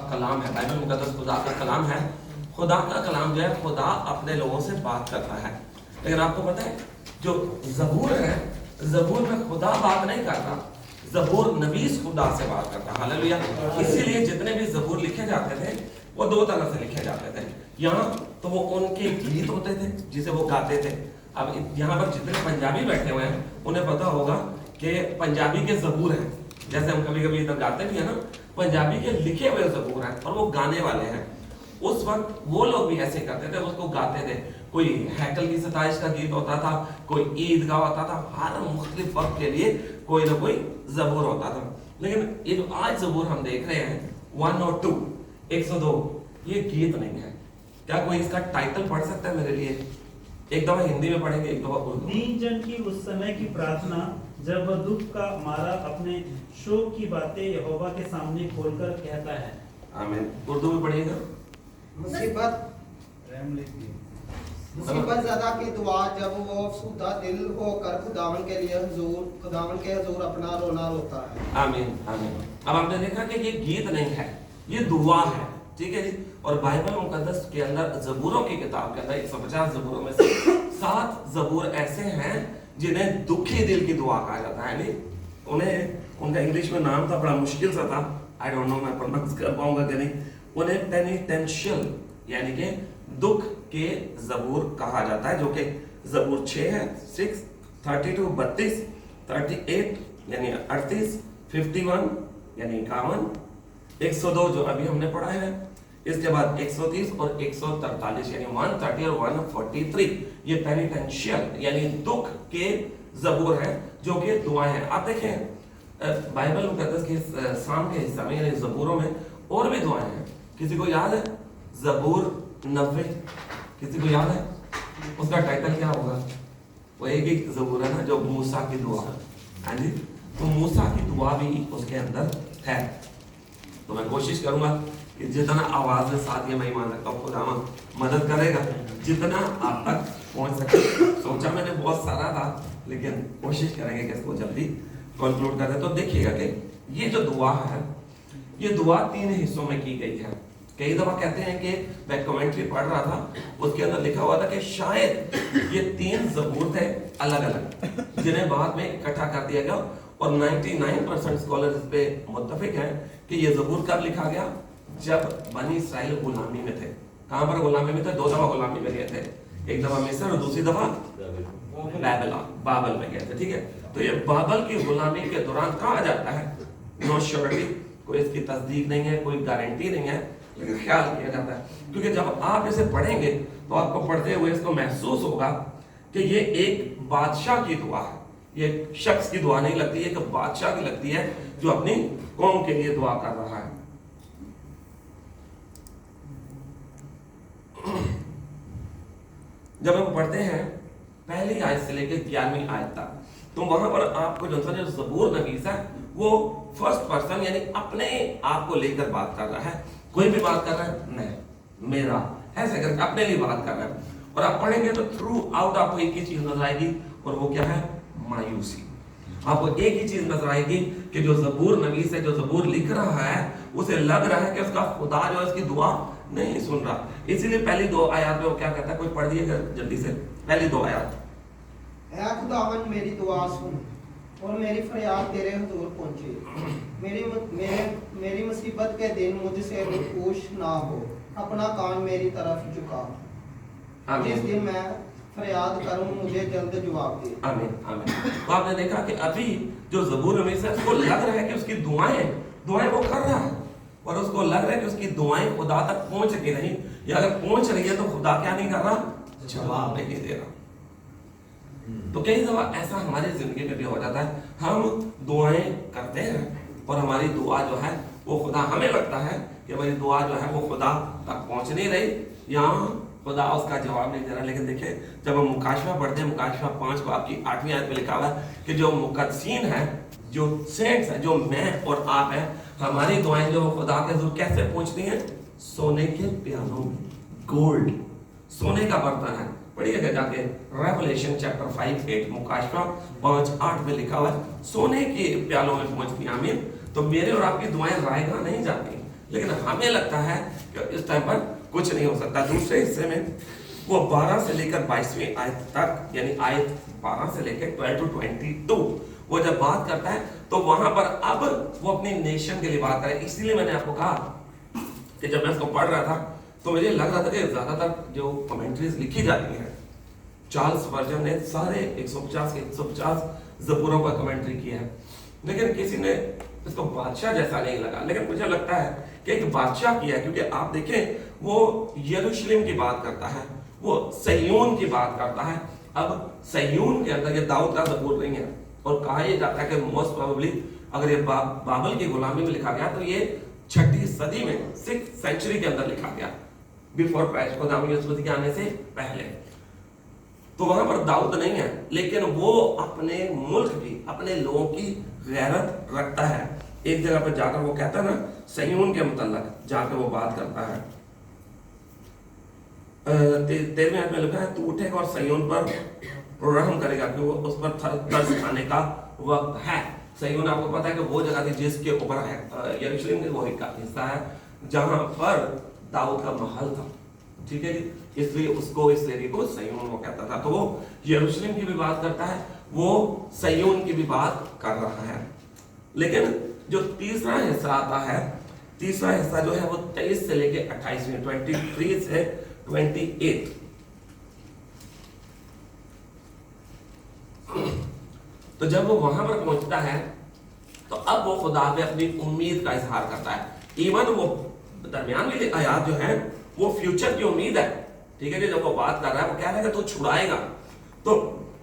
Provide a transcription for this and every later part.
कलाम है, बाइबल मुकद्दस खुदा का कलाम है। खुदा का कलाम जो है, खुदा अपने लोगों से बात करता है। लेकिन आपको पता है जो ज़बूर है, ज़बूर में खुदा बात नहीं करता, ज़बूर नबीस खुदा से बात करता। हालेलुया। इसीलिए जितने भी ज़बूर लिखे जाते थे वो दो तरह से लिखे जाते थे। यहाँ तो वो उनके गीत होते थे जिसे वो गाते थे। अब यहाँ पर जितने पंजाबी बैठे हुए हैं उन्हें पता होगा कि पंजाबी के ज़बूर हैं, जैसे हम कभी कभी इधर गाते भी है ना, पंजाबी के लिखे हुए ज़बूर हैं और वो गाने वाले हैं। उस वक्त वो लोग भी ऐसे करते थे, उसको गाते थे। कोई हैकल की सताइश का गीत होता था, कोई ईद का होता था, हर मुख्तलिफ वक्त के लिए कोई ना कोई ज़बूर होता था। लेकिन ये जो आज ज़बूर हम देख रहे हैं 102, 102, ये गीत नहीं है। क्या कोई इसका टाइटल पढ़ सकता है मेरे लिए? एक दफा हिंदी में पढ़ेंगे, एक दफा उर्दू। दीन जन की उस समय की प्रार्थना, जब वह दुख का मारा अपने शोक की बातें यहोवा के सामने खोलकर कहता है। आमीन। उर्दू में पढ़िएगा। मुसीबत ज़दा की दुआ, जब वो अफसुदा दिल होकर खुदावन के हुजूर अपना रोना रोता है। आमीन आमीन। अब आपने देखा कि ये गीत नहीं है, ये दुआ है, ठीक है जी। और बाइबल मुकद्दस के अंदर ज़बूरों की किताब के अंदर 150 ज़बूरों में से 7 ज़बूर ऐसे हैं जिन्हें दुखी दिल की दुआ कहा जाता है। नहीं, उन्हें उनका इंग्लिश में नाम था, बड़ा मुश्किल सा था, आई डोंट नो मैं प्रोनाउंस कर पाऊंगा कि नहीं। उन्हें पेनिटेंशियल यानी कि दुख के ज़बूर कहा जाता है, जो कि ज़बूर 6 है, 6, 32, 32, 38 यानी 38, 51 यानी 51, 102 जो अभी हमने पढ़ा है, इसके बाद 130 और 143 यानी 130 और 143 ये पेनिटेंशियल यानी दुख के ज़बूर हैं, जो कि दुआएं हैं। आप देखें बाइबल मुकद्दस के साम के हिस्से में यानी ज़बूरों में और भी दुआएं हैं। किसी को याद है ज़बूर 90? किसी को याद है उसका टाइटल क्या होगा? वो एक ही ज़बूर है ना, जो मूसा की दुआ। हाँ जी, तो मूसा की दुआ भी उसके अंदर है। तो मैं कोशिश करूंगा कि जितना आवाज में साथ ये मैं ईमान रखता हूँ खुदा मदद करेगा जितना आप तक पहुंच सके। सोचा मैंने बहुत सारा था, लेकिन कोशिश करेंगे कि इसको जल्दी कंक्लूड करें। तो देखिएगा कि ये जो दुआ है, ये दुआ 3 हिस्सों में की गई है। कई दफा कहते हैं कि मैं कमेंट्री पढ़ रहा था, उसके अंदर लिखा हुआ था कि शायद ये 3 ज़बूर थे अलग अलग, जिन्हें बाद में इकट्ठा कर दिया गया। और 99% स्कॉलर्स इस पे मुत्तफिक हैं कि ये ज़बूर कब लिखा गया? जब बनी इस्राइल गुलामी में थे। कहां पर गुलामी में थे? 2 दफा गुलामी में गए थे, एक दफा मिस्र और दूसरी दफा बाबल में गए थे, ठीक है। तो ये बाबल की गुलामी के दौरान कहा जाता है, नो श्योरिटी, कोई इसकी तस्दीक नहीं है, कोई गारंटी नहीं है, लेकिन ख्याल किया जाता है। क्योंकि जब आप इसे पढ़ेंगे तो आपको पढ़ते हुए इसको महसूस होगा कि ये एक बादशाह की दुआ है। ये शख्स की दुआ नहीं लगती, एक बादशाह की लगती है जो अपनी कौम के लिए दुआ कर रहा है। जब हम पढ़ते हैं पहली आयत से लेकर 11वीं आयत तक, तो वहां पर आपको जो ज़बूर नबीस है वो फर्स्ट पर्सन यानी अपने आप को लेकर बात कर रहा है। कोई भी बात कर रहा है, मैं, मेरा, ऐसे करके अपने लिए बात कर रहा है। और आप पढ़ेंगे तो थ्रू आउट आपको एक ही चीज नजर आएगी, और वो क्या है? मायूसी। आपको एक ही चीज नजर आएगी कि जो ज़बूर नबीस है, जो ज़बूर लिख रहा है, उसे लग रहा है कि उसका खुदा जो है उसकी दुआ नहीं सुन रहा। इसीलिए पहली 2 आयत में वो क्या कहता है? कोई पढ़ दिएगा जल्दी से पहली 2 आयत। ऐ खुदावन मेरी दुआ सुन और मेरी फरियाद तेरे हुजूर पहुंचे। मेरी मुसीबत के दिन मुझसे रुखूश ना हो, अपना कान मेरी तरफ झुका। जिस दिन मैं फरियाद करूं मुझे जल्द जवाब दे। आमीन आमीन। तो आपने देखा कि अभी जो ज़बूर नबीस है उसको लग रहा है कि उसकी दुआएं वो कर रहा है, और उसको लग रहा है कि उसकी दुआएं खुदा तक पहुंच रही नहीं, या अगर पहुंच रही है तो खुदा क्या नहीं कर रहा? जवाब नहीं दे रहा। तो कई दफा ऐसा हमारी जिंदगी में भी हो जाता है, हम दुआएं करते हैं और हमारी दुआ जो है वो खुदा, हमें लगता है कि हमारी दुआ जो है वो खुदा तक पहुंच नहीं रही, या खुदा उसका जवाब नहीं दे रहा। लेकिन देखिए जब हम मुकाशवा पढ़ते हैं, मुकाशवा 5 बाब की 8वीं आयत में लिखा हुआ है कि जो मुकद्दसीन है, जो सेंट्स है, जो मैं और आप है, हमारी दुआएं जो खुदा के हुजूर कैसे पहुंचती हैं? सोने के प्यालों में, गोल्ड, सोने का बर्तन है। पढ़िएगा जाके रेवलेशन चैप्टर 5:8, मुकाशवा 5:8 में लिखा हुआ है सोने के प्यालों में पहुंचती। आमीन। तो मेरे और आपकी दुआएं रायगा नहीं जाती, लेकिन हमें लगता है कि इस टाइम पर कुछ नहीं हो सकता। दूसरे हिस्से में वो 12 से लेकर 22वीं आयत तक, यानी आयत 12 से लेकर 12 to 22 वो जब बात करता है तो वहां पर अब वो अपनी नेशन के लिए बात करे। इसीलिए मैंने आपको कहा कि जब मैं इसको पढ़ रहा था तो मुझे लग रहा था कि ज्यादातर जो कमेंट्रीज लिखी जाती हैं, चार्ल्स स्पर्जन ने सारे 150 के 150 ज़बूरों पर कमेंट्री की है, लेकिन किसी ने इसको बादशाह जैसा नहीं लगा। लेकिन मुझे लगता है कि एक बादशाह किया, क्योंकि आप देखें वो यरूशलेम की बात करता है, वो सय्यून की बात करता है। अब सय्यून के अंदर ये दाऊद का ज़बूर नहीं है, और कहा यह जाता है कि मोस्ट प्रोबेबली अगर ये बाबल की गुलामी में लिखा गया तो ये 6ठी सदी में 6th सेंचुरी के अंदर लिखा गया, बिफोर क्राइस्ट, खुदावंद यीशु मसीह के आने से पहले। तो वहां पर दाऊद नहीं है, लेकिन वो अपने मुल्क की, अपने लोगों की गैरत रखता है। एक जगह पर जाकर वो कहता है ना, सय्यून के मुतल्लक जाकर वो बात करता है। 13वें आयत में लिखा है, तू उठेगा और सय्यून पर रहम करेगा, कि वो उस पर तरस खाने का वक्त है। सय्यून आपको पता है कि वो जगह थी जिसके ऊपर है, यरूशलेम के वो हिस्सा है जहां पर दाऊद का महल था, ठीक है जी, इसलिए उसको, इस एरिया को सय्यून वो कहता था। तो वो यरूशलेम की भी बात करता है, वो सय्यून की भी बात कर रहा है। लेकिन जो तीसरा हिस्सा आता है, तीसरा हिस्सा जो है वो 23 से लेके 28 में, 23 से 28। तो जब वो वहां पर पहुंचता है तो अब वो खुदा पे अपनी उम्मीद का इजहार करता है। इवन वो दरमियान वाली आयात जो है वो फ्यूचर की उम्मीद है, ठीक है जी। जब वो बात कर रहा है, वो कह रहा है कि तू छुड़ाएगा, तो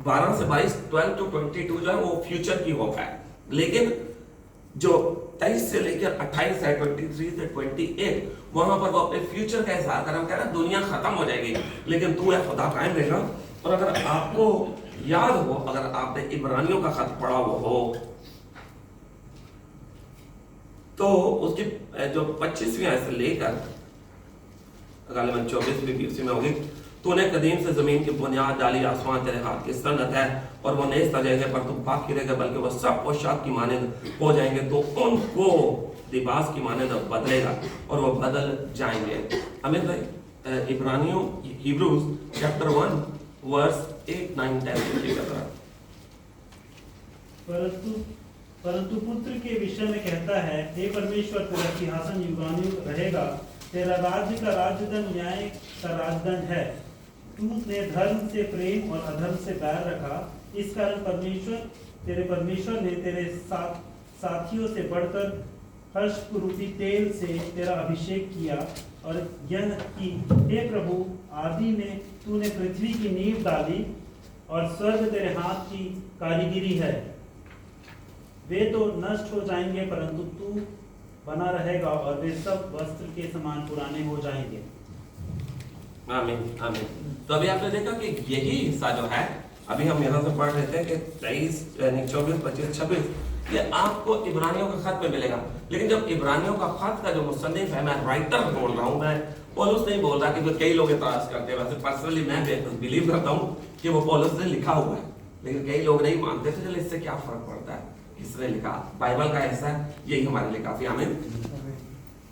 12 से 22, 12 to 22 जो है वो फ्यूचर की होप है। लेकिन जो 23 से लेकर 28 है, 23 से 28, वहां पर वो अपने फ्यूचर का इजहार कर रहा है, कह रहा है दुनिया खत्म हो जाएगी लेकिन तू है खुदा कायम रहेगा। और अगर आपको याद हो, अगर आपने इब्रानियों का खत पढ़ा हो तो उसकी जो 25वीं आयत से लेकर गालिबन 24वीं भी उसी में होगी, तूने कदीम से जमीन की बुनियाद डाली, आसमान तेरे हाथ की सनत है, और वो नहीं सजेंगे पर तू बाकी रहेगा, बल्कि वो सब पोशाक की मानंद हो जाएंगे, तो उनको लिबास की मानंद बदलेगा और वो बदल जाएंगे। अमित भाई, इब्रानियों, हिब्रूज चैप्टर 1 वर्स 8, 9, 10 परंतु पुत्र के विषय में कहता है, हे परमेश्वर, तेरा सिंहासन युगानुयुग रहेगा, तेरा राज्य का राजदंड न्याय का राजदंड है। तूने धर्म से प्रेम और अधर्म से बैर रखा, इस कारण तेरे परमेश्वर ने तेरे साथियों से बढ़कर हर्ष रूपी तेल से तेरा अभिषेक किया, और यह कि हे प्रभु, आदि में तूने पृथ्वी की नींव डाली और स्वर्ग तेरे हाथ की कारीगिरी है। वे तो नष्ट हो जाएंगे परंतु तू बना रहेगा, और वे सब वस्त्र के समान पुराने हो जाएंगे। आमीन, आमीन। तो अभी आपने देखा कि यही हिस्सा जो है, अभी हम यहाँ से पढ़ रहे थे कि 23, 24, 25, 26 ये आपको इब्रानियों का खत में मिलेगा। लेकिन जब इब्रानियों का खत का जो मुसन्निफ है, मैं राइटर बोल रहा हूँ, मैं पौलुस नहीं बोल रहा, कि कई लोग एतराज करते हैं। वैसे पर्सनली मैं बिलीव करता हूँ कि वो पौलुस ने लिखा हुआ है, लेकिन कई लोग नहीं मानते। तो चलो इससे क्या फर्क पड़ता है, किसने लिखा, बाइबल का हिस्सा है, यही हमारे लिए काफी। आमीन।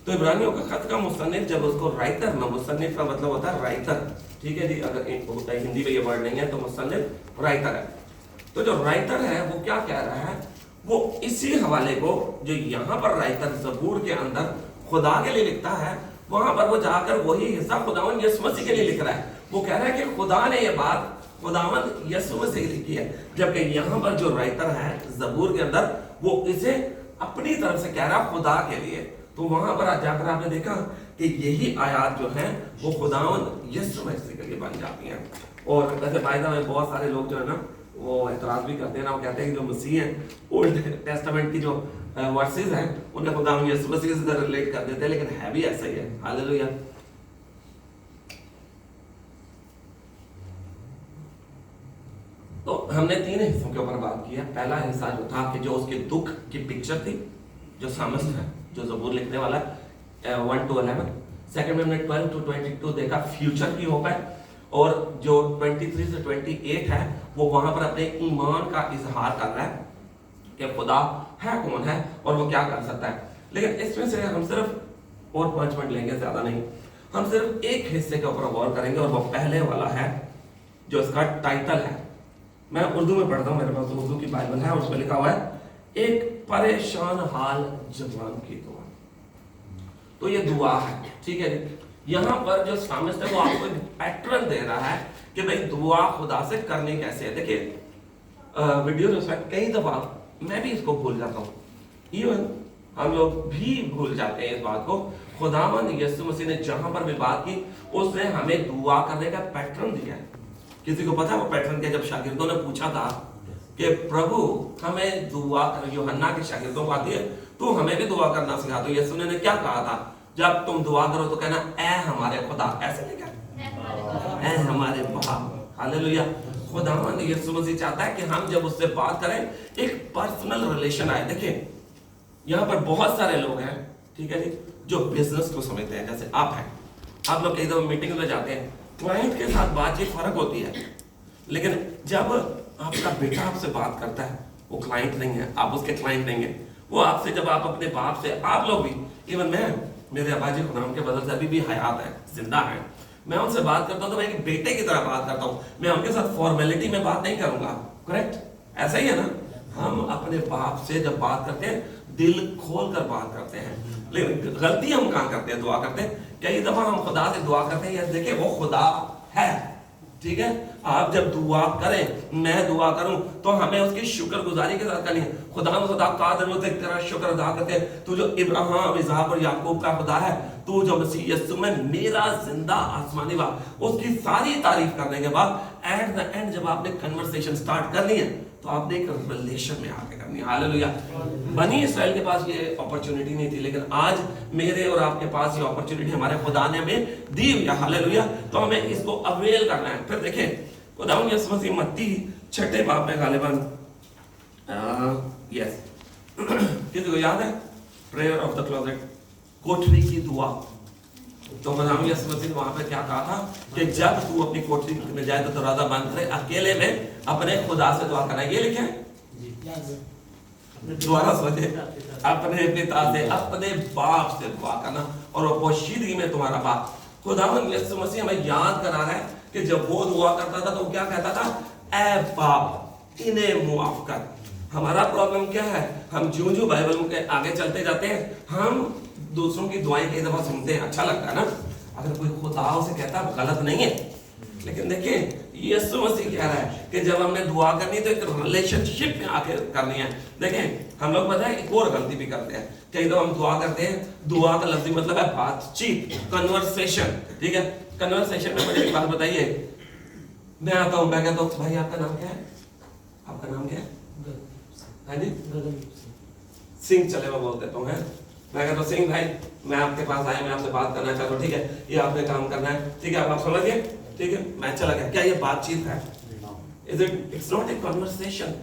तो इब्रानियों का खत का मुसन्निफ, जब उसको राइटर में, मुसन्निफ का मतलब होता है राइटर, ठीक है जी। अगर हिंदी में ये वर्ड नहीं है तो मुसन्निफ राइटर है। तो जो राइटर है वो क्या कह रहा है, वो इसी हवाले को जो यहाँ पर राइटर ज़बूर के अंदर खुदा के लिए लिखता है, वहां पर वो जाकर वही हिस्सा खुदावंद यीशु मसीह के लिए लिख रहा है। वो कह रहा है कि खुदा ने ये बात खुदावंद यीशु मसीह लिखी है, जबकि यहाँ पर जो राइटर है ज़बूर के अंदर, वो इसे अपनी तरफ से कह रहा है खुदा के लिए। तो वहां पर जाकर आपने देखा कि यही आयात जो है वो खुदावंद यीशु मसीह के लिए बन जाती हैं। और वैसे फायदा में बहुत सारे लोग जो है ना वो एतराज भी करते हैं ना, वो कहते हैं कि जो मसीह है ओल्ड टेस्टामेंट की जो वर्सेस हैं उन्हें खुदावंद यीशु मसीह से रिलेट कर देते हैं, लेकिन है भी ऐसा ही है। हालेलुया। तो हमने 3 हिस्सों के ऊपर बात की है। पहला हिस्सा जो था कि जो उसके दुख की पिक्चर थी, जो सामस है, जो ज़बूर लिखने वाला 1 to 11। सेकंड में हमने 12 to 22 देखा, फ्यूचर की होप है। और जो 23 से 28 है वो वहां पर अपने ईमान का इजहार कर रहा है कि खुदा है कौन है और वो क्या कर सकता है। लेकिन इसमें से हम सिर्फ और 5 मिनट लेंगे, ज्यादा नहीं। हम सिर्फ एक हिस्से के ऊपर गौर करेंगे और वो पहले वाला है जो इसका टाइटल है। मैं उर्दू में पढ़ता हूँ, मेरे पास उर्दू की बाइबल है, उसमें लिखा हुआ है एक परेशान हाल जवान की दुआ। तो ये दुआ है, ठीक है जी। यहाँ पर जो सामिस्ट है वो आपको एक पैटर्न दे रहा है कि भाई दुआ खुदा से करनी कैसे है। देखिए वीडियो जो कई दफा मैं भी इसको भूल जाता हूँ, इवन हम लोग भी भूल जाते हैं इस बात को। खुदावंद यीशु मसीह ने जहां पर भी बात की उसने हमें दुआ करने का पैटर्न दिया है। किसी को पता है वो पैटर्न क्या? जब शागिर्दों ने पूछा था कि प्रभु हमें दुआ कर, यूहन्ना के शागिर्दों को आती है तो हमें भी दुआ करना सिखा। तो यीशु ने क्या कहा था? जब तुम दुआ करो तो कहना ऐ हमारे खुदा, ऐसे नहीं कहना ऐ हमारे बाप। हालेलुया। खुदावंद यीशु मसीह चाहता है कि हम जब उससे बात करें एक पर्सनल रिलेशन आए। देखिए यहाँ पर बहुत सारे लोग हैं, ठीक है जी, जो बिजनेस को समझते हैं। जैसे आप हैं, आप लोग कई दफा मीटिंग में जाते हैं, क्लाइंट के साथ बातचीत फर्क होती है, लेकिन जब आपका बेटा आपसे बात करता है वो क्लाइंट नहीं है, आप उसके क्लाइंट नहीं है। वो आपसे जब आप अपने बाप से, आप लोग भी, इवन मैं, मेरे अब्बाजी खुदा उनके बदल से अभी भी हयात है, जिंदा है, मैं उनसे बात करता हूँ तो मैं एक बेटे की तरह बात करता हूँ। मैं उनके साथ फॉर्मेलिटी में बात नहीं करूंगा, करेक्ट? ऐसा ही है ना? हम अपने बाप से जब बात करते हैं दिल खोल कर बात करते हैं। लेकिन गलती हम कहाँ करते हैं? दुआ करते हैं। कई दफा हम खुदा से दुआ करते हैं, यार देखिए वो खुदा है, ठीक है। आप जब दुआ करें, मैं दुआ करूं तो हमें उसकी शुक्रगुजारी के साथ करनी है। खुदा कादर तेरा शुक्र अदा करते हैं, तू जो इब्राहिम, इसहाक और याकूब का खुदा है, तू जो मसीह यीशु में मेरा जिंदा आसमानी बाप, उसकी सारी तारीफ करने के बाद एट द एंड जब आपने कन्वर्सेशन स्टार्ट करनी है तो आपने एक रिलेशन में आके करनी है। हालेलुया। बनी इस्राएल के पास ये अपॉर्चुनिटी नहीं थी, लेकिन आज मेरे और आपके पास ये अपॉर्चुनिटी हमारे खुदा ने हमें दी हुई है। हालेलुया। तो हमें इसको अवेल करना है। फिर देखें खुदावंद यीशु मसीह मत्ती 6 बाब में गालिबन यस किसी को याद है प्रेयर ऑफ द क्लोजेट, कोठरी की दुआ। तो खुदावंद यीशु मसीह ने वहां पे क्या कहा था कि जब तू अपनी कोठरी में जाए तो दरवाजा बंद करे, अकेले में अपने खुदा से दुआ करना। ये लिखे दोबारा सोचे, अपने पिता से, अपने बाप से दुआ करना, और वो पोशीदगी में तुम्हारा बाप। खुदावंद यीशु मसीह हमें याद करा रहा है कि जब वो दुआ करता था तो क्या कहता था? ऐ बाप इन्हें मुआफ कर। हमारा प्रॉब्लम क्या है? हम ज्यों ज्यों बाइबल के आगे चलते जाते हैं, हम दूसरों की दुआएं कई दफा सुनते हैं, अच्छा लगता है ना, अगर कोई खुदा से कहता है गलत नहीं है। लेकिन देखिए यीशु मसीह कह रहा है कि जब हमने दुआ करनी तो एक रिलेशनशिप में आके करनी है। देखें हम लोग पता है एक और गलती भी करते हैं, कई दफा हम दुआ करते हैं, दुआ का लफ्ज़ी मतलब है बातचीत, कन्वर्सेशन, ठीक है। कन्वर्सेशन में मुझे एक बात बताइए, मैं आता हूँ, मैं कहता हूँ भाई आपका नाम क्या है? आपका नाम क्या है? हाँ जी सिंह, चले मैं बोल देता हूँ। मैं कहता हूँ सिंह भाई मैं आपके पास आया, मैं आपसे बात करना चाहता हूँ, ठीक है, ये आपने काम करना है, ठीक है, आप समझ गए, ठीक है, मैं चला गया। क्या ये बातचीत है? Is it? It's not a conversation.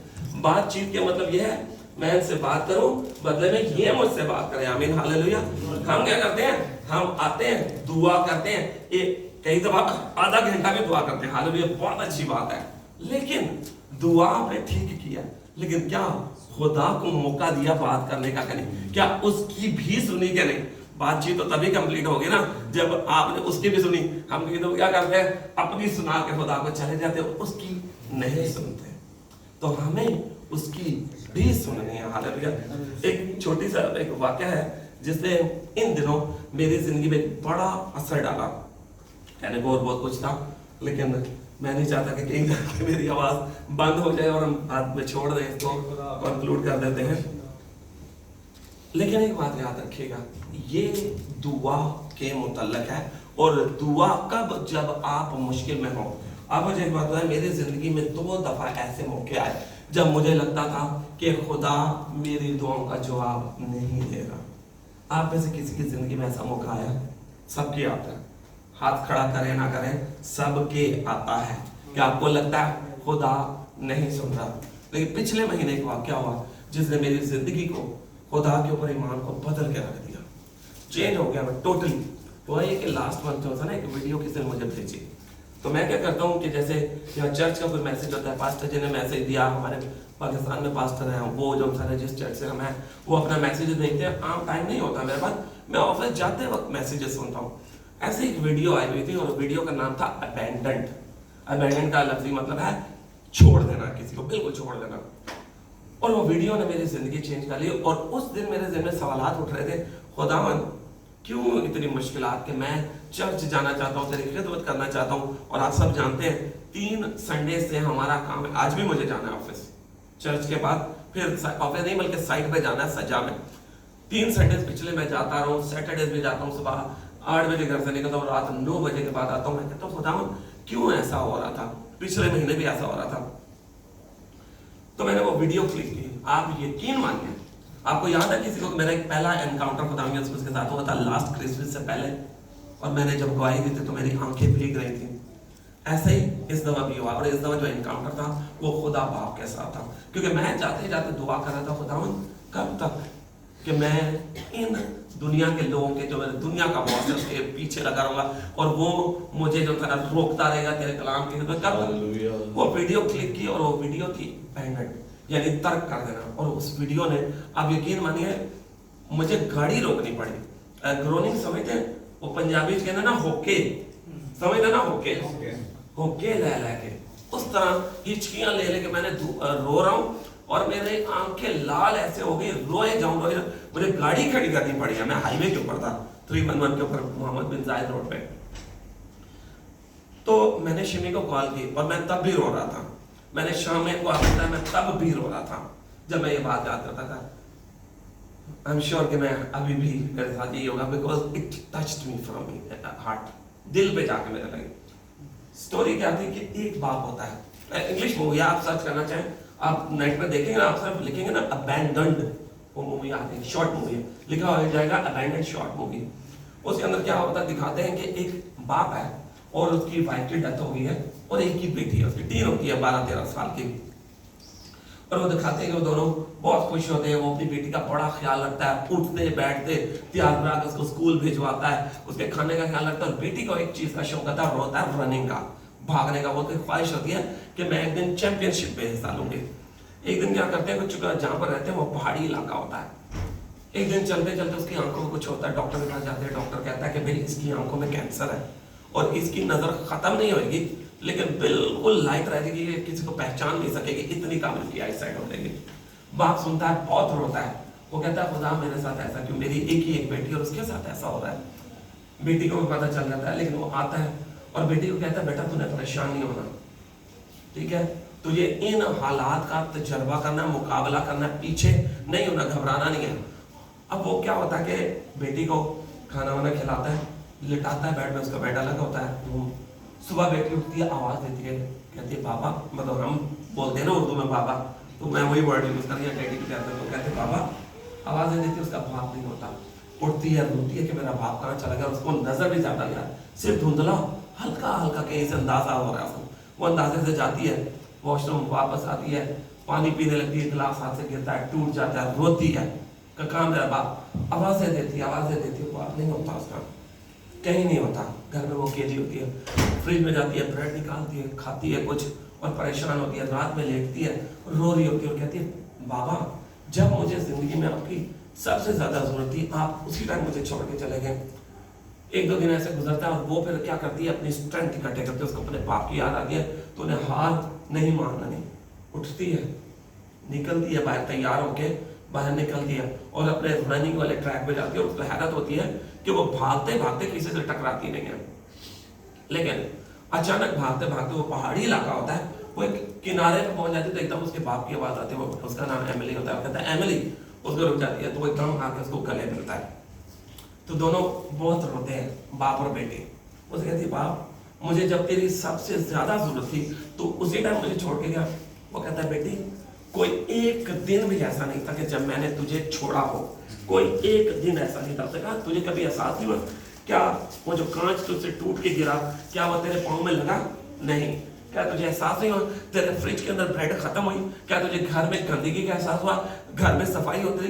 बातचीत के मतलब ये है मैं इनसे बात करूं, बदले में ये मुझसे बात करें। आमीन हालेलुया। हम क्या करते हैं? हम आते हैं, दुआ करते हैं, कई दफा आधा घंटा में दुआ करते हैं, हालेलुया, बहुत अच्छी बात है। लेकिन दुआ आपने ठीक किया, लेकिन क्या खुदा को मौका दिया बात करने का? करें क्या उसकी भी सुनी क्या? नहीं। बातचीत तो तभी कंप्लीट होगी ना जब आपने उसकी भी सुनी। हम तो क्या करते हैं? अपनी सुना के खुदा को चले जाते हैं, उसकी नहीं सुनते। तो हमें उसकी भी सुननी है। हालेलुया। एक छोटी सा एक वाक्य है जिसने इन दिनों मेरी जिंदगी में बड़ा असर डाला। कहने को और बहुत कुछ था, लेकिन मैं नहीं चाहता कि कहीं जाके मेरी आवाज बंद हो जाए और हम हाथ में छोड़ दें, इसको कंक्लूड कर देते हैं। लेकिन एक बात याद रखिएगा, ये दुआ के मुतल्लक है, और दुआ कब? जब आप मुश्किल में हो। अब मुझे एक बात है, मेरी जिंदगी में 2 दफा ऐसे मौके आए जब मुझे लगता था कि खुदा मेरी दुआओं का जवाब नहीं दे रहा। आप में से किसी की जिंदगी में ऐसा मौका आया? सबकी आता है, हाथ खड़ा करें ना करें, सबके आता है कि आपको लगता है खुदा नहीं सुन रहा। लेकिन पिछले महीने एक वाक्या हुआ जिसने मेरी जिंदगी को, खुदा के ऊपर ईमान को बदल के रख दिया, चेंज हो गया मैं टोटली। वो ये कि लास्ट मंथ जो था ना, एक वीडियो किसी ने मुझे भेजी, तो मैं क्या करता हूँ कि जैसे यहाँ चर्च का कोई मैसेज होता है, पास्टर जी ने मैसेज दिया, हमारे पाकिस्तान में पास्टर हैं वो, जो सारे जिस चर्च से हम हैं वो अपना मैसेज भेजते हैं। आम टाइम नहीं होता मेरे पास, मैं ऑफिस जाते वक्त मैसेजेस सुनता हूँ। ऐसे एक वीडियो आई हुई थी और वीडियो का नाम था अबैंडन्ड। अबैंडन का लफ्ज़ी मतलब है छोड़ देना, किसी को बिल्कुल छोड़ देना। और वो वीडियो ने मेरी जिंदगी चेंज कर ली। और उस दिन मेरे ज़हन में सवालात उठ रहे थे, खुदावन क्यों इतनी मुश्किलात कि मैं चर्च जाना चाहता हूँ, तेरी खिदमत करना चाहता हूँ। और आप सब जानते हैं 3 संडे से हमारा काम है, आज भी मुझे जाना है ऑफिस, चर्च के बाद फिर ऑफिस नहीं बल्कि साइट पे जाना है सजा में। 3 संडे पिछले मैं जाता रहा हूँ, सैटरडेज में जाता हूँ, सुबह 8 बजे घर से निकलता हूँ, रात 9 बजे के बाद आता हूँ। मैं कहता हूँ खुदावन क्यों ऐसा हो रहा था, पिछले महीने भी ऐसा हो रहा था। तो मैंने वो वीडियो क्लिक की। आप यकीन मानिए, आपको याद है किसी को मेरा एक पहला एनकाउंटर खुदा के साथ हुआ था लास्ट क्रिसमस से पहले, और मैंने जब गवाही दी थी तो मेरी आंखें भीग रही थी। ऐसे ही इस दफा भी हुआ। और इस दफा जो एनकाउंटर था वो खुदा बाप के साथ था, क्योंकि मैं जाते जाते दुआ कर रहा था, खुदावन कब तक कि मैं इन दुनिया के लोगों के जो दुनिया का बॉस है उसके पीछे लगा रहूंगा और वो मुझे जो तरह रोकता रहेगा तेरे कलाम के, कब तक। वो वीडियो क्लिक की और वो वीडियो थी अबैंडन्ड, यानी तर्क कर देना। और उस वीडियो ने, आप यकीन मानिए, मुझे गाड़ी रोकनी पड़ी। ग्रोनिंग समझते हैं, वो पंजाबी कहते हैं ना होके, समझते ना होके, होके ले के उस तरह हिचकियां ले लेके मैंने रो रहा हूँ और मेरे आंखें लाल ऐसे हो गई, रोए जाऊं। मुझे गाड़ी खड़ी करनी पड़ी है। मैं हाईवे के ऊपर था, 311 के ऊपर, मोहम्मद बिन जायद रोड पे। तो मैंने शिमी को कॉल की और मैं तब भी रो रहा था। मैंने शाम में को आता, मैं तब भी रो रहा था जब मैं ये बात याद करता था। आई एम श्योर कि मैं अभी भी मेरे साथ यही होगा, because it touched me from heart, दिल पे जाके मेरे लगे। स्टोरी क्या थी कि एक बाप होता है, इंग्लिश मूवी आप सर्च करना चाहें, आप नेट पे देखेंगे ना, आप सिर्फ लिखेंगे ना अबैंडन्ड, वो मूवी आती है, शॉर्ट मूवी है, लिखा हो जाएगा अबैंडन्ड शॉर्ट मूवी। उसके अंदर क्या होता है, दिखाते हैं कि एक बाप है और उसकी वाइफ की डेथ हो गई है और एक ही बेटी है, उसकी टीन होती है 12-13 साल की। और वो दिखाते हैं कि वो दोनों बहुत खुश होते हैं, वो अपनी बेटी का बड़ा ख्याल रखता है, उठते बैठते तैयार करा के उसको स्कूल भिजवाता है, उसके खाने का ख्याल रखता है। और बेटी को एक चीज का शौक आता है, होता है रनिंग का, भागने का। वो तो ख्वाहिश होती है कि मैं एक दिन चैंपियनशिप में हिस्सा लूंगी। एक दिन क्या करते हैं, कुछ जहाँ पर रहते हैं वो पहाड़ी इलाका होता है। एक दिन चलते चलते उसकी आंखों में कुछ होता है, डॉक्टर के पास जाते हैं, डॉक्टर कहता है कि भाई इसकी आंखों में कैंसर है और इसकी नजर खत्म नहीं होगी लेकिन बिल्कुल लाइट रहेगी, ये किसी को पहचान नहीं सकेगी, इतनी काम की आई साइड हो जाएगी। बाप सुनता है, बहुत रोता है, वो कहता है खुदा मेरे साथ ऐसा क्यों, मेरी एक ही एक बेटी और उसके साथ ऐसा हो रहा है। बेटी को भी पता चल जाता है, लेकिन वो आता है और बेटी को कहता है बेटा तूने परेशान नहीं होना, ठीक है, तुझे इन हालात का तजर्बा करना, मुकाबला करना, पीछे नहीं होना, घबराना नहीं है। अब वो क्या होता है कि बेटी को खाना वाना खिलाता है, लिटाता है बेड में, उसका बेटा लगा होता है। सुबह बेटी उठती है, आवाज देती है, कहती है बाबा, मतलब हम बोलते हैं ना उर्दू में बाबा, तो मैं वही वर्ड यूज कर रही हूँ, डैडी को कहते हैं, तो कहते हैं बाबा, आवाज दे देती है, उसका बाप नहीं होता। उठती है, रोती है कि मेरा बाप कहाँ चला गया, उसको नजर भी ज्यादा नहीं आ, सिर्फ धुंधला हल्का हल्का कहीं से अंदाजा हो रहा है उसको। वो अंदाजे से जाती है वॉशरूम, वापस आती है, पानी पीने लगती है, गिलास हाथ से गिरता है, टूट जाता है, रोती है, कहाँ मेरा बाप, आवाजें देती है, बाप नहीं होता उसका, कहीं नहीं होता। घर में वो अकेली होती है, फ्रिज में जाती है, ब्रेड निकालती है, खाती है कुछ और परेशान होती है, रात में लेटती है, रो रही होती है और कहती है बाबा जब मुझे जिंदगी में आपकी सबसे ज्यादा जरूरत थी, आप उसी टाइम मुझे छोड़ के चले गए। 1-2 दिन ऐसे गुजरता है और वो फिर क्या करती है, अपनी स्ट्रेंथ इकट्ठे करती है, उसको अपने बाप की याद आती है, तो उन्हें हार नहीं मानना, नहीं, उठती है, निकलती है बाहर, तैयार होके बाहर निकलती है और अपने रनिंग वाले ट्रैक पे जाती है। और उसको हैरत होती है कि वो भागते भागते किसी से टकराती नहीं है, लेकिन अचानक भागते भागते वो पहाड़ी इलाका होता है, वो एक किनारे पर पहुंच जाती है तो एकदम उसके बाप की आवाज आती है, वो उसका नाम एमिली होता है, कहता है एमिली, उसको रुक जाती है, तो वो एकदम आके उसको गले मिलता है। तो दोनों बहुत रोते हैं, बाप और बेटी। उसे कहती है बाप मुझे जब तेरी सबसे ज्यादा जरूरत थी तो उसी टाइम मुझे छोड़ के गया। वो कहता है बेटी कोई एक दिन भी ऐसा नहीं था कि जब मैंने तुझे छोड़ा हो, कोई एक दिन ऐसा नहीं था। उसने कहा तुझे कभी एहसास नहीं हुआ क्या वो जो कांच तुझसे टूट के गिरा, क्या वो तेरे पाँव में लगा? नहीं। क्या तुझे एहसास नहीं हुआ तेरे फ्रिज के अंदर ब्रेड खत्म हुई? क्या तुझे घर में गंदगी का एहसास हुआ, घर में सफाई होती?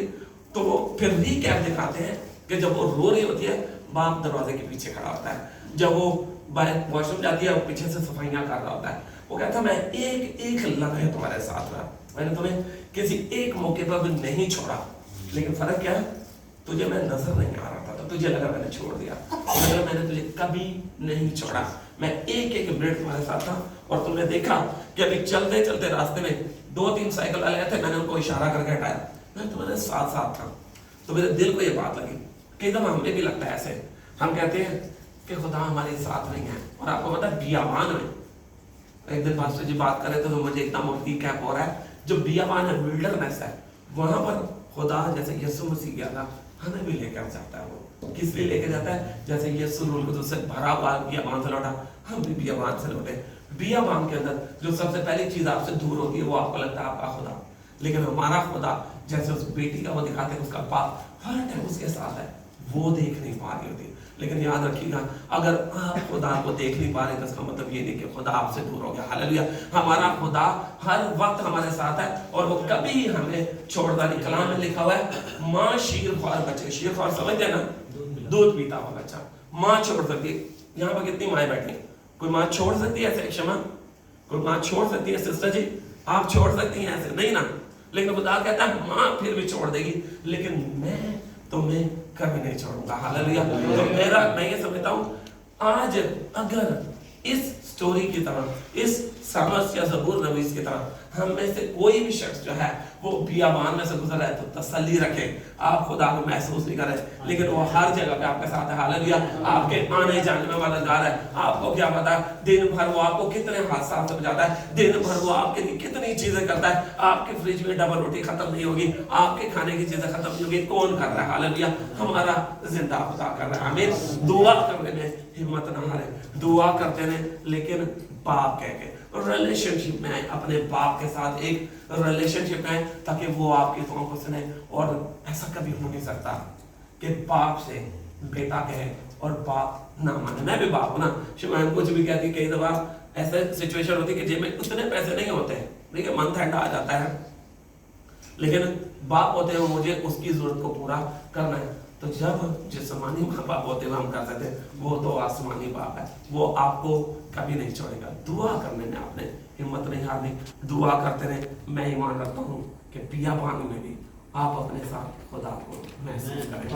तो वो फिर रीकैप दिखाते हैं कि जब वो रो रही होती है, बाप दरवाजे के पीछे खड़ा होता है, जब वो बाहर वॉशरूम जाती है वो पीछे से सफाइयां कर रहा होता है। वो कहता है मैं एक एक लम्हे तुम्हारे साथ रहा, मैंने तुम्हें किसी एक मौके पर भी नहीं छोड़ा, लेकिन फर्क क्या है, तुझे मैं नजर नहीं आ रहा था। तुझे लगा मैंने छोड़ दिया, मगर मैंने तुझे कभी नहीं छोड़ा। मैं एक एक मिनट तुम्हारे साथ था। और तुमने देखा कि अभी चलते चलते रास्ते में 2-3 साइकिल वाले आए थे, मैंने उनको इशारा करके हटाया, मैं तुम्हारे साथ साथ था। तो मेरे दिल को ये बात लगी कि एकदम हमें भी लगता है ऐसे, हम कहते हैं कि खुदा हमारे साथ नहीं है। और आपको पता है बियाबान में एक दिन पास्टर जी बात कर रहे थे तो मुझे एकदम कैप हो रहा है, जो बियाबान है, विल्डरनेस है, वहां पर खुदा जैसे यीशु मसीह गया था, हमें भी लेकर जाता है। वो किस लिए लेकर जाता है? जैसे यीशु रूल को से भरा हुआ बियाबान से लौटा, हम भी बियाबान से लौटे। बियाबान के अंदर जो सबसे पहली चीज आपसे दूर होती है वो आपको लगता है आपका खुदा, लेकिन हमारा खुदा जैसे उस बेटी का वो दिखाते हैं, उसका बाप हर टाइम उसके साथ है, वो देख नहीं पा रही होती। लेकिन याद रखिएगा, अगर आप खुदा को देख नहीं पा रहे तो इसका मतलब ये नहीं कि खुदा आपसे दूर हो गया। हालेलुया, हमारा खुदा हर वक्त हमारे साथ है और वो कभी हमें छोड़ता नहीं। कलाम में लिखा हुआ है, माँ शीरख्वार बच्चे, शीरख्वार समझते हैं ना, दूध पीता हुआ बच्चा, माँ छोड़ सकती है। यहाँ पर कितनी माएँ बैठी, कोई माँ छोड़ सकती है ऐसे? क्षमा, कोई माँ छोड़ सकती है? सिस्टर जी आप छोड़ सकती हैं ऐसे? नहीं ना। लेकिन खुदा कहता है माँ फिर भी छोड़ देगी, लेकिन मैं तुम्हें कभी नहीं छोड़ूंगा। हालेलुया। तो मैं ये समझता हूँ, आज अगर इस स्टोरी की तरह, इस सामर्थ या ज़बूर नवीस की तरह हम में से कोई भी शख्स जो है वो बियाबान में से गुजर रहा है, तो तसल्ली रखें, आप खुदा को महसूस नहीं कर रहे, लेकिन वो हर जगह पे आपके साथ है। हालेलुया, आपके आने जाने में मददगार है। आपको क्या पता है, दिन भर वो आपको कितने हादसा से बचाता है, दिन भर वो आपके लिए कितनी चीजें करता है। आपके फ्रिज में डबल रोटी खत्म नहीं होगी, आपके खाने की चीजें खत्म नहीं होगी। कौन कर रहा है? हालेलुया, हमारा जिंदा खुदा कर रहा है। हमें दुआ करने में हिम्मत ना हारे, दुआ करते रहे, लेकिन बाप कह के रिलेशनशिप में आए, अपने बाप के साथ एक रिलेशनशिप में आए, ताकि वो आपकी दुआओं को सुने। और ऐसा कभी हो नहीं सकता कि बाप से बेटा कहे और बाप ना माने। मैं भी बाप हूं ना, शिवान कुछ भी कहती, कई दफा ऐसा सिचुएशन होती है कि जेब में उतने पैसे नहीं होते, ठीक है, मंथ एंड आ जाता है, लेकिन बाप होते हैं मुझे उसकी जरूरत को पूरा करना है। तो जब जिस्मानी माँ बाप होते हुए हम कर सकते हैं, वो तो आसमानी बाप है, वो आपको कभी नहीं छोड़ेगा। दुआ करने में आपने हिम्मत नहीं हारनी, दुआ करते रहे। मैं ईमान रखता हूँ कि बियाबान में भी आप अपने साथ खुदा को महसूस करें।